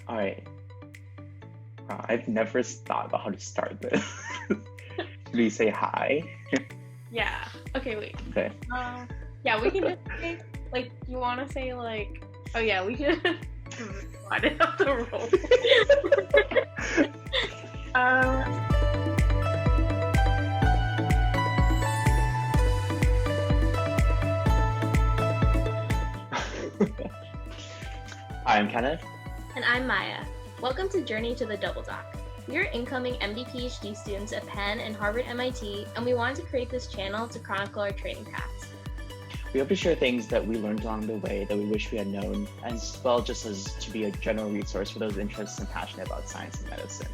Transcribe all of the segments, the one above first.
All right. I've never thought about how to start this. Should we say hi? Yeah. Okay, wait. Okay. Yeah, we can just say, like, you want to say, like, oh, yeah, we can. I didn't have to roll. Hi, I'm Kenneth. And I'm Maya. Welcome to Journey to the Double Doc. We are incoming MD-PhD students at Penn and Harvard MIT, and we wanted to create this channel to chronicle our training paths. We hope to share things that we learned along the way that we wish we had known, as well just as to be a general resource for those interested and passionate about science and medicine.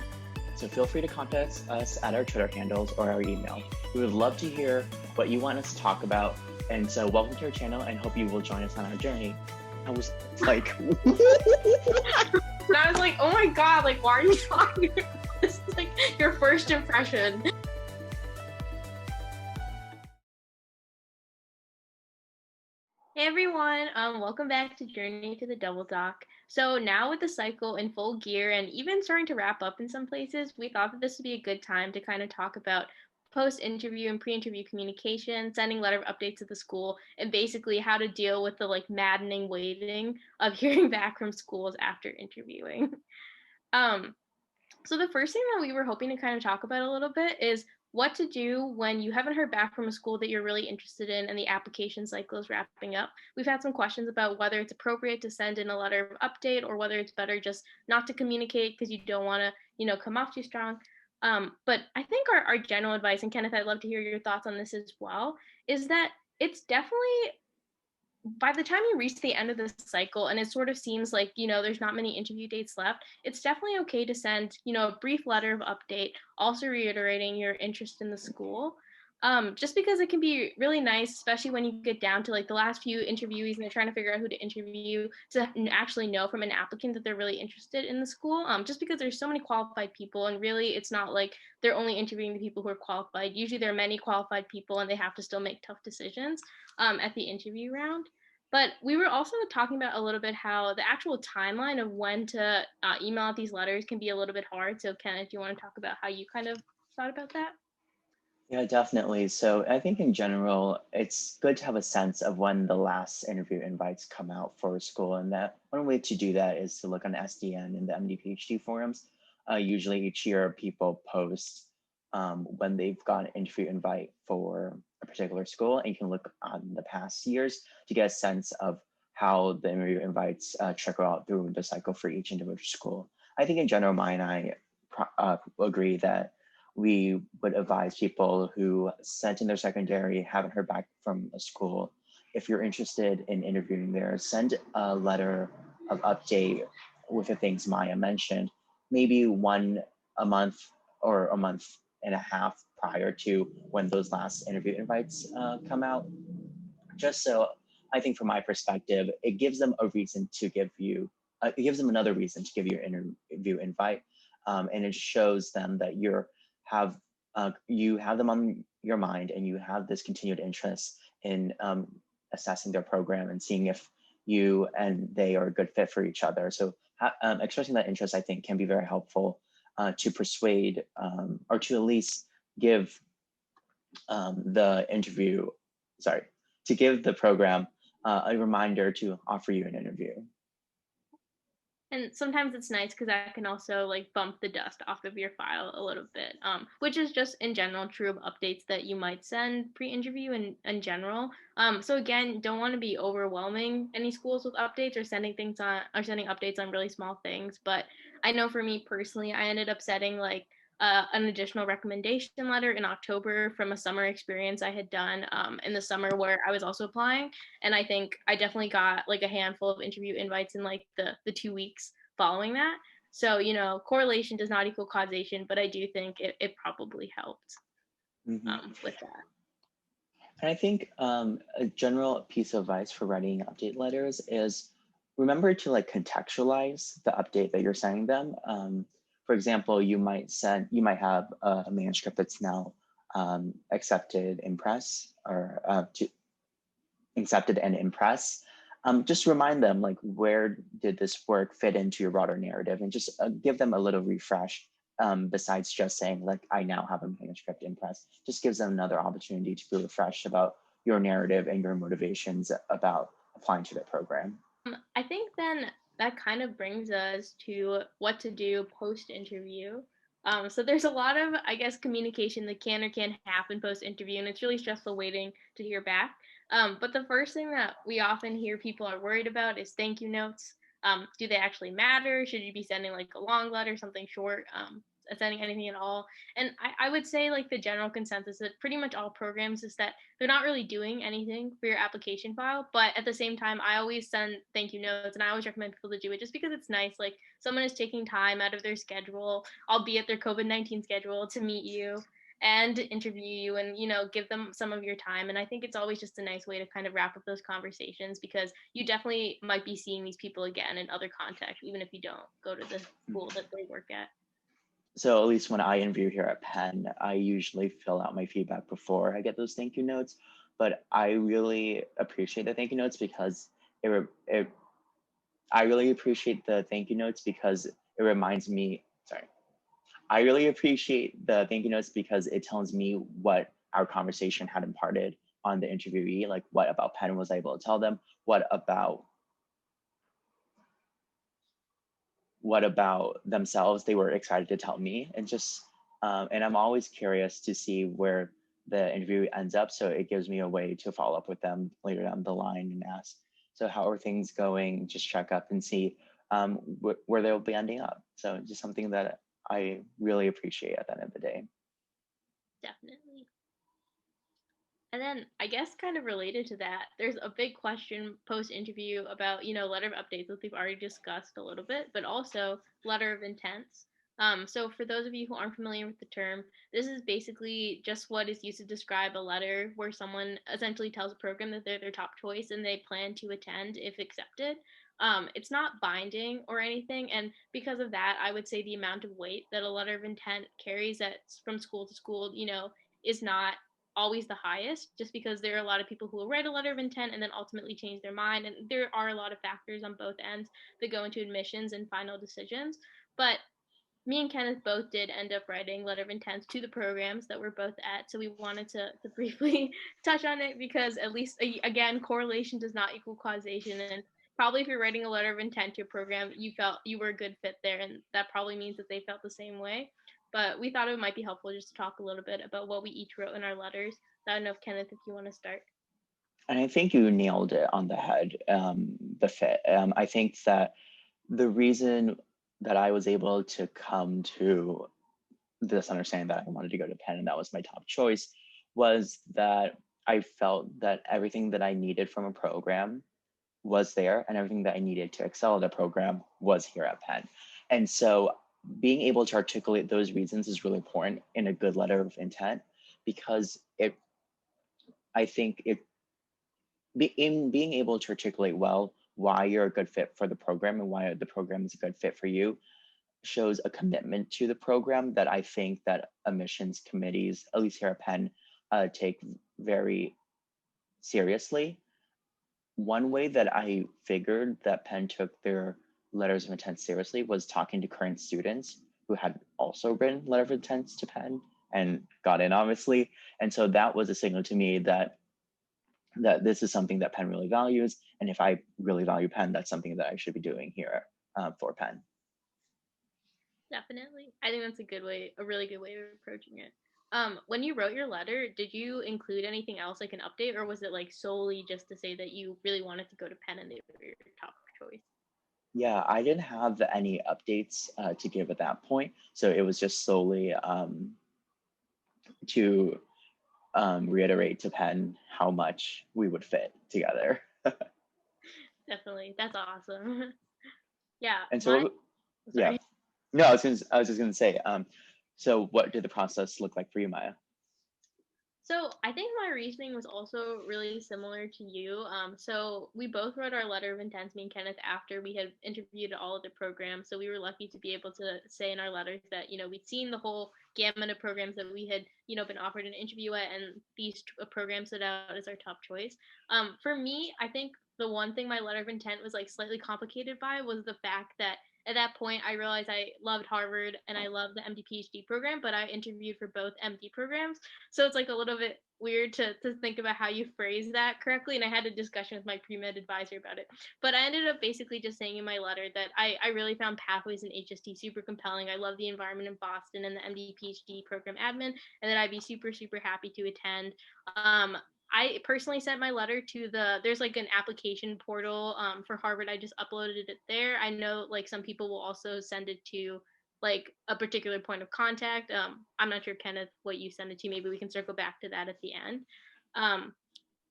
So feel free to contact us at our Twitter handles or our email. We would love to hear what you want us to talk about, and so welcome to our channel and hope you will join us on our journey. I was like, and I was like, oh my god, like, why are you talking about this? Is like your first impression. Hey everyone, welcome back to Journey to the Double Doc. So now with the cycle in full gear and even starting to wrap up in some places, we thought that this would be a good time to kind of talk about post-interview and pre-interview communication, sending letter of updates to the school, and basically how to deal with the like maddening waiting of hearing back from schools after interviewing. So the first thing that we were hoping to kind of talk about a little bit is what to do when you haven't heard back from a school that you're really interested in and the application cycle is wrapping up. We've had some questions about whether it's appropriate to send in a letter of update or whether it's better just not to communicate because you don't want to, come off too strong. But I think our general advice, and Kenneth, I'd love to hear your thoughts on this as well, is that it's definitely by the time you reach the end of the cycle and it sort of seems like, there's not many interview dates left, it's definitely okay to send, a brief letter of update, also reiterating your interest in the school. Just because it can be really nice, especially when you get down to like the last few interviewees and they're trying to figure out who to interview, to actually know from an applicant that they're really interested in the school. Just because there's so many qualified people, and really it's not like they're only interviewing the people who are qualified. Usually there are many qualified people and they have to still make tough decisions at the interview round. But we were also talking about a little bit how the actual timeline of when to email out these letters can be a little bit hard. So Kenneth, do you want to talk about how you kind of thought about that? Yeah, definitely. So I think in general, it's good to have a sense of when the last interview invites come out for school. And that one way to do that is to look on SDN and the MD-PhD forums. Usually each year people post when they've got an interview invite for a particular school, and you can look on the past years to get a sense of how the interview invites trickle out through the cycle for each individual school. I think in general, Maya and I agree that we would advise people who sent in their secondary, haven't heard back from a school, if you're interested in interviewing there, send a letter of update with the things Maya mentioned, maybe one a month or a month and a half prior to when those last interview invites come out. Just so, I think from my perspective, it gives them a reason to give you, it gives them another reason to give you an interview invite. And it shows them that you have them on your mind and you have this continued interest in assessing their program and seeing if you and they are a good fit for each other. So expressing that interest, I think, can be very helpful to persuade or to at least give to give the program a reminder to offer you an interview. And sometimes it's nice because that can also like bump the dust off of your file a little bit, which is just in general true of updates that you might send pre-interview in general. So again, don't want to be overwhelming any schools with updates or sending updates on really small things. But I know for me personally, I ended up setting like an additional recommendation letter in October from a summer experience I had done in the summer where I was also applying. And I think I definitely got like a handful of interview invites in like the 2 weeks following that. So, correlation does not equal causation, but I do think it probably helped with that. And I think a general piece of advice for writing update letters is remember to like contextualize the update that you're sending them. For example, you might have a manuscript that's now accepted in press or accepted and in press. just remind them like, where did this work fit into your broader narrative, and just give them a little refresh. Besides just saying like, I now have a manuscript in press, just gives them another opportunity to be refreshed about your narrative and your motivations about applying to the program. I think then that kind of brings us to what to do post interview. So there's a lot of, I guess, communication that can or can't happen post interview, and it's really stressful waiting to hear back. But the first thing that we often hear people are worried about is thank you notes. Do they actually matter? Should you be sending like a long letter, something short, sending anything at all? And I would say like the general consensus that pretty much all programs is that they're not really doing anything for your application file. But at the same time, I always send thank you notes, and I always recommend people to do it just because it's nice. Like someone is taking time out of their schedule, albeit their COVID-19 schedule, to meet you and interview you and give them some of your time. And I think it's always just a nice way to kind of wrap up those conversations, because you definitely might be seeing these people again in other contexts, even if you don't go to the school that they work at. So at least when I interview here at Penn, I usually fill out my feedback before I get those thank you notes. But I really appreciate the thank you notes because it I really appreciate the thank you notes because it reminds me, sorry. I really appreciate the thank you notes because it tells me what our conversation had imparted on the interviewee, like what about Penn was I able to tell them, what about themselves they were excited to tell me, and just and I'm always curious to see where the interview ends up, so it gives me a way to follow up with them later down the line and ask, so how are things going, just check up and see where they'll be ending up. So just something that I really appreciate at the end of the day. Definitely. And then I guess kind of related to that, there's a big question post interview about, letter of updates that we've already discussed a little bit, but also letter of intents. So for those of you who aren't familiar with the term, this is basically just what is used to describe a letter where someone essentially tells a program that they're their top choice and they plan to attend if accepted. It's not binding or anything, and because of that, I would say the amount of weight that a letter of intent carries at from school to school, is not always the highest, just because there are a lot of people who will write a letter of intent and then ultimately change their mind, and there are a lot of factors on both ends that go into admissions and final decisions. But me and Kenneth both did end up writing letter of intents to the programs that we're both at, so we wanted to briefly touch on it, because at least again, correlation does not equal causation, and probably if you're writing a letter of intent to a program, you felt you were a good fit there, and that probably means that they felt the same way. But we thought it might be helpful just to talk a little bit about what we each wrote in our letters. I don't know if Kenneth, if you want to start. And I think you nailed it on the head, the fit. I think that the reason that I was able to come to this understanding that I wanted to go to Penn and that was my top choice was that I felt that everything that I needed from a program was there, and everything that I needed to excel at a program was here at Penn. And so being able to articulate those reasons is really important in a good letter of intent, because I think in being able to articulate well why you're a good fit for the program and why the program is a good fit for you shows a commitment to the program that I think that admissions committees, at least here at Penn, take very seriously. One way that I figured that Penn took their letters of intent seriously was talking to current students who had also written letter of intents to Penn and got in, obviously. And so that was a signal to me that this is something that Penn really values. And if I really value Penn, that's something that I should be doing here for Penn. Definitely. I think that's a really good way of approaching it. When you wrote your letter, did you include anything else like an update, or was it like solely just to say that you really wanted to go to Penn and they were your top choice? Yeah, I didn't have any updates to give at that point. So it was just solely to reiterate to Penn how much we would fit together. Definitely. That's awesome. Yeah, And mine, so, yeah, sorry. no, I was just gonna say, so what did the process look like for you, Maya? So I think my reasoning was also really similar to you. So we both wrote our letter of intent, me and Kenneth, after we had interviewed all of the programs. So we were lucky to be able to say in our letters that we'd seen the whole gamut of programs that we had been offered an interview at, and these programs stood out as our top choice. For me, I think the one thing my letter of intent was like slightly complicated by was the fact that at that point I realized I loved Harvard and I loved the MD-PhD program, but I interviewed for both MD programs. So it's like a little bit weird to think about how you phrase that correctly. And I had a discussion with my pre-med advisor about it. But I ended up basically just saying in my letter that I really found pathways in HST super compelling. I love the environment in Boston and the MD-PhD program admin, and that I'd be super, super happy to attend. I personally sent my letter to there's like an application portal for Harvard. I just uploaded it there. I know like some people will also send it to like a particular point of contact. I'm not sure, Kenneth, what you send it to. Maybe we can circle back to that at the end. Um,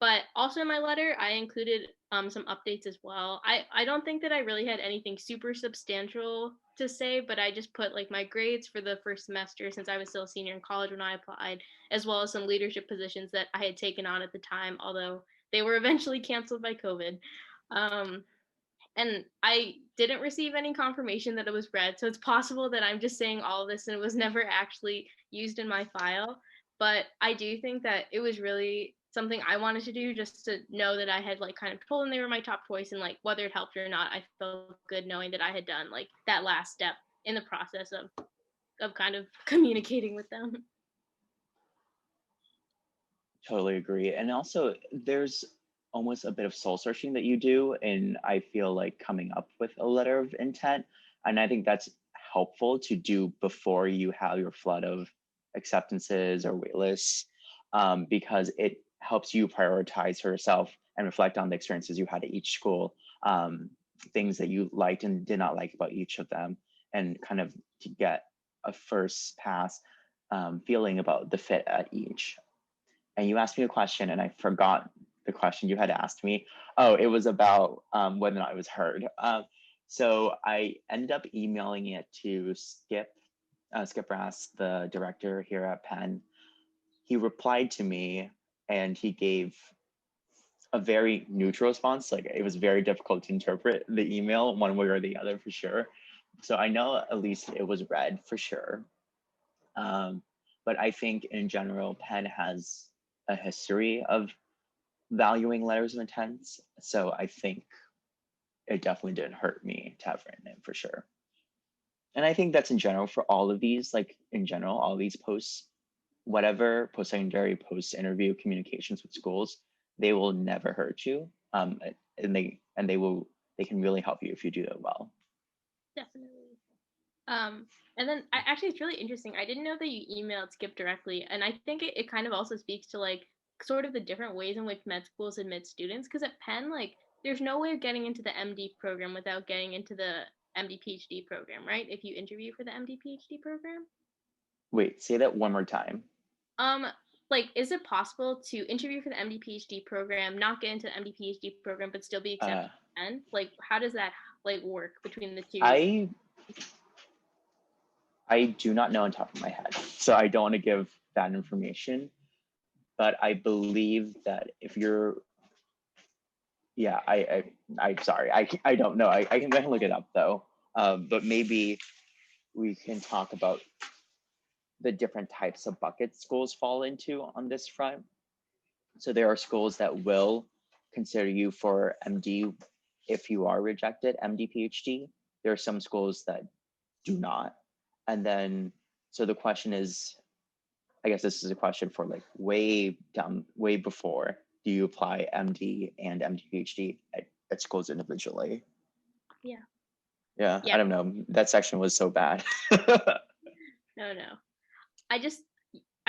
but also in my letter, I included some updates as well. I don't think that I really had anything super substantial to say, but I just put like my grades for the first semester since I was still a senior in college when I applied, as well as some leadership positions that I had taken on at the time, although they were eventually canceled by COVID. Um, and I didn't receive any confirmation that it was read. So it's possible that I'm just saying all of this and it was never actually used in my file. But I do think that it was really something I wanted to do just to know that I had like kind of told them they were my top choice, and like whether it helped or not, I felt good knowing that I had done like that last step in the process of kind of communicating with them. Totally agree. And also, there's almost a bit of soul searching that you do. And I feel like coming up with a letter of intent. And I think that's helpful to do before you have your flood of acceptances or waitlists, because it helps you prioritize yourself and reflect on the experiences you had at each school, things that you liked and did not like about each of them, and kind of to get a first pass feeling about the fit at each. And you asked me a question and I forgot the question you had asked me. Oh, it was about whether or not it was heard. So I ended up emailing it to Skip Rass, the director here at Penn. He replied to me and he gave a very neutral response. Like, it was very difficult to interpret the email one way or the other for sure. So I know at least it was read for sure. But I think in general, Penn has a history of valuing letters of intent. So I think it definitely didn't hurt me to have written it for sure. And I think that's in general for all of these, like in general, all these posts, whatever post-secondary, post-interview communications with schools, they will never hurt you. They can really help you if you do it well. Definitely. And then actually, it's really interesting. I didn't know that you emailed Skip directly, and I think it kind of also speaks to like sort of the different ways in which med schools admit students. Because at Penn, like, there's no way of getting into the MD program without getting into the MD-PhD program, right? If you interview for the MD-PhD program. Wait, say that one more time. Um, like, is it possible to interview for the MD-PhD program, not get into the MD-PhD program, but still be accepted? And like, how does that like work between the two? I do not know on top of my head, so I don't want to give that information. But I believe that if you're, yeah, I'm sorry, I don't know. I can look it up though. But maybe we can talk about the different types of buckets schools fall into on this front. So there are schools that will consider you for MD if you are rejected, MD, PhD. There are some schools that do not. And then, so the question is, I guess this is a question for like way down, way before, do you apply MD and MD, PhD at schools individually? Yeah. Yeah, Yeah. I don't know. That section was so bad. No. I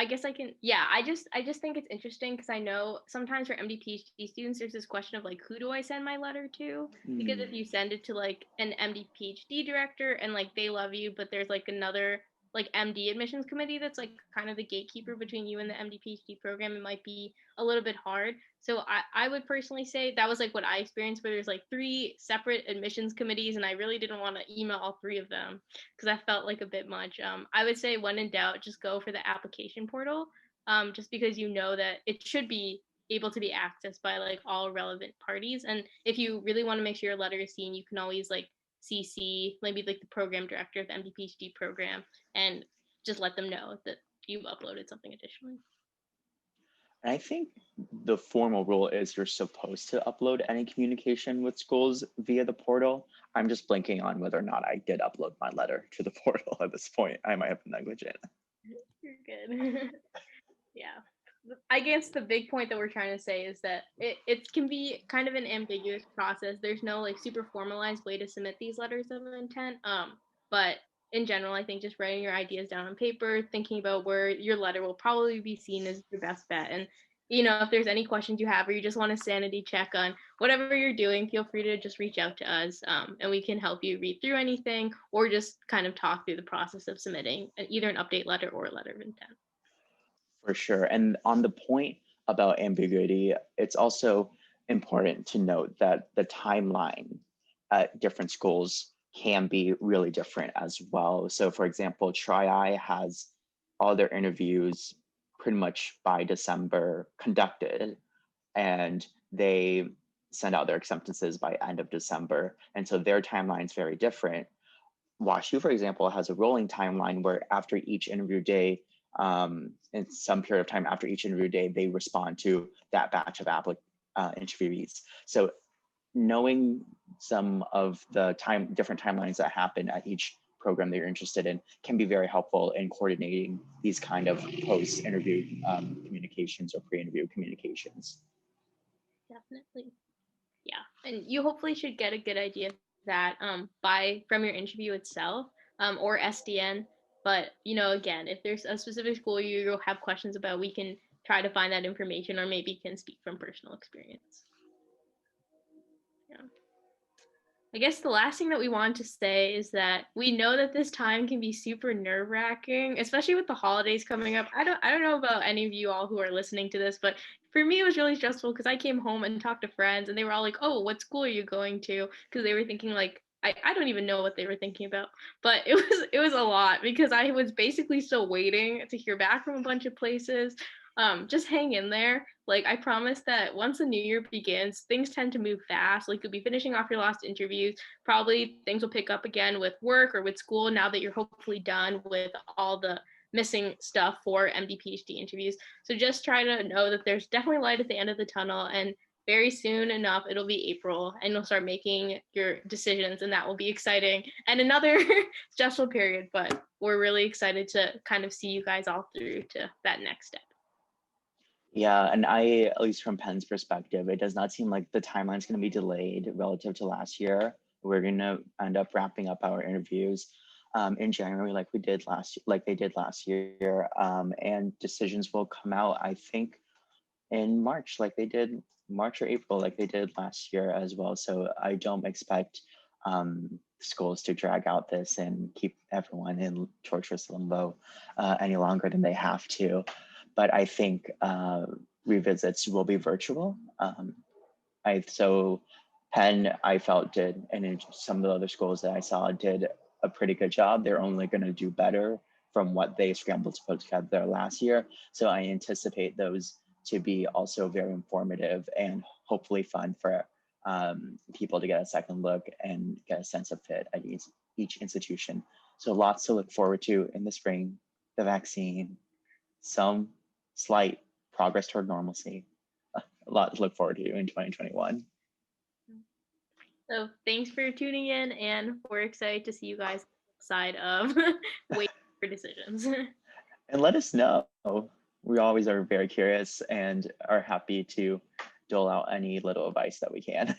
guess I can, yeah, I just think it's interesting because I know sometimes for MD PhD students there's this question of like, who do I send my letter to? Because if you send it to like an MD PhD director and like they love you, but there's like another like MD admissions committee that's like kind of the gatekeeper between you and the MD PhD program, it might be a little bit hard. So I would personally say that was like what I experienced, where there's like 3 separate admissions committees and I really didn't want to email all 3 of them because I felt like a bit much. I would say when in doubt, just go for the application portal, just because you know that it should be able to be accessed by like all relevant parties. And if you really want to make sure your letter is seen, you can always like CC maybe like the program director of the MD-PhD program and just let them know that you've uploaded something additionally. And I think the formal rule is you're supposed to upload any communication with schools via the portal. I'm just blanking on whether or not I did upload my letter to the portal at this point. I might have been negligent. You're good. Yeah. I guess the big point that we're trying to say is that it can be kind of an ambiguous process. There's no like super formalized way to submit these letters of intent. But in general, I think just writing your ideas down on paper, thinking about where your letter will probably be seen as your best bet. And if there's any questions you have or you just want a sanity check on whatever you're doing, feel free to just reach out to us, and we can help you read through anything or just kind of talk through the process of submitting either an update letter or a letter of intent. For sure. And on the point about ambiguity, it's also important to note that the timeline at different schools can be really different as well. So for example, Tri-I has all their interviews pretty much by December conducted, and they send out their acceptances by end of December. And so their timeline is very different. WashU, for example, has a rolling timeline where after each interview day, in some period of time after each interview day, they respond to that batch of interviewees. So knowing some of the different timelines that happen at each program that you're interested in can be very helpful in coordinating these kind of post-interview communications or pre-interview communications. Definitely. Yeah. And you hopefully should get a good idea of that from your interview itself, or SDN. But again, if there's a specific school you have questions about, we can try to find that information or maybe can speak from personal experience. Yeah. I guess the last thing that we want to say is that we know that this time can be super nerve-wracking, especially with the holidays coming up. I don't know about any of you all who are listening to this, but for me it was really stressful because I came home and talked to friends and they were all like, "Oh, what school are you going to?" Because they were thinking like I don't even know what they were thinking about, but it was a lot because I was basically still waiting to hear back from a bunch of places. Just hang in there. Like, I promise that once the new year begins, things tend to move fast. Like, you'll be finishing off your last interviews. Probably things will pick up again with work or with school now that you're hopefully done with all the missing stuff for MD-PhD interviews. So just try to know that there's definitely light at the end of the tunnel, and very soon enough it'll be April and you'll start making your decisions, and that will be exciting and another stressful period, but we're really excited to kind of see you guys all through to that next step. Yeah, and at least from Penn's perspective, it does not seem like the timeline's going to be delayed relative to last year. We're going to end up wrapping up our interviews in January, like they did last year, and decisions will come out, I think, in March, like they did March or April, like they did last year as well. So I don't expect schools to drag out this and keep everyone in torturous limbo any longer than they have to. But I think revisits will be virtual. So Penn, I felt did, and some of the other schools that I saw did a pretty good job. They're only going to do better from what they scrambled to put together last year. So I anticipate those to be also very informative and hopefully fun for people to get a second look and get a sense of fit at each institution. So lots to look forward to in the spring, the vaccine, some slight progress toward normalcy. A lot to look forward to in 2021. So thanks for tuning in, and we're excited to see you guys side of waiting for decisions. And let us know. We always are very curious and are happy to dole out any little advice that we can.